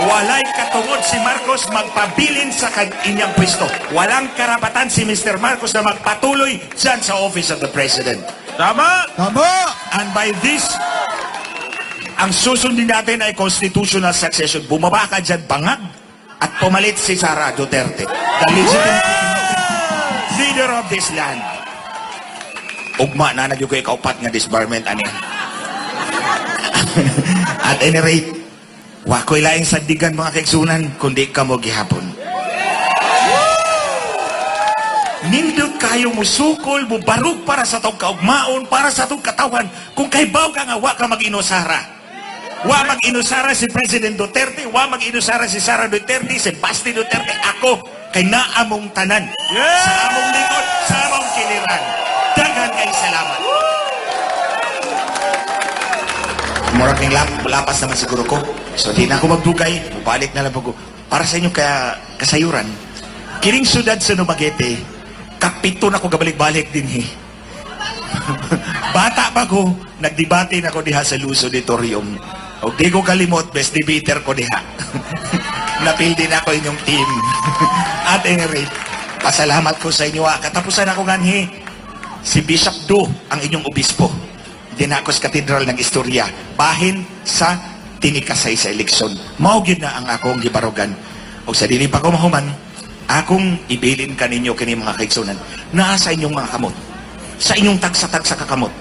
walay katungod si Marcos magpabilin sa inyang pwesto. Walang karapatan si Mr. Marcos na magpatuloy dyan sa Office of the President. Tama! Tama! And by this, ang susundin natin ay constitutional succession. Bumaba ka dyan, bangag, at pumalit si Sara Duterte, the legitimate leader of this land. Ugma na nagyo ko ikaupat nga disbarment ani. At any rate, wako'y laing sandigan mga kaigsunan kundi ka mo gihapon. Nindot kayo musukol, mubarog para sa tong kaugmaon, para sa tong katawan. Kung kaybaw ka nga, wa ka mag-inusara. Wa mag-inusara si President Duterte, wa mag-inusara si Sara Duterte, si Basti Duterte, ako, kay naamong tanan. Sa among likod, sa among kiliran. Daghan kay salamat. Muraking lapas naman siguro ko. So di na ako magdugay, balik na lang ako. Para sa inyo kaya kasayuran, kiring syudad sa Dumaguete, kapito na ko gabalik-balik din Bata pa ko, nagdebate na ko diha sa Luzon Auditorium. O di ko kalimot, best debater ko diha. Napil din ako inyong team. At any rate, pasalamat ko sa inyo. Katapusan ako ganhi, si Bishop Do, ang inyong obispo. Dinakos Katedral ng Istorya. Bahin sa tinikasay sa eleksyon. Maugid na ang akong gibarugan. O sa dili pa ko mahuman, akong ibilin kaninyo kini mga kaigsunan na sa inyong mga kamot. Sa inyong tagsa-tagsa kakamot.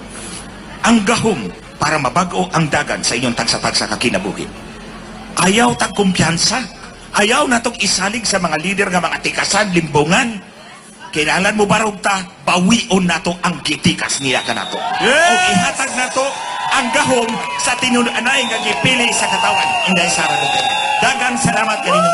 Ang gahom para mabago ang dagan sa inyong tagsa-tagsa kakinabuhi. Ayaw tag kumpiyansa. Ayaw na itong isalig sa mga lider nga mga tikasan, limbungan. Kailangan mo barog ta, bawion na to ang gitikas niya ka na to. O ihatag na to ang gahom sa tinunanay nga gipili sa katawan. Inday Sara Duterte. Dagang salamat kaninyo.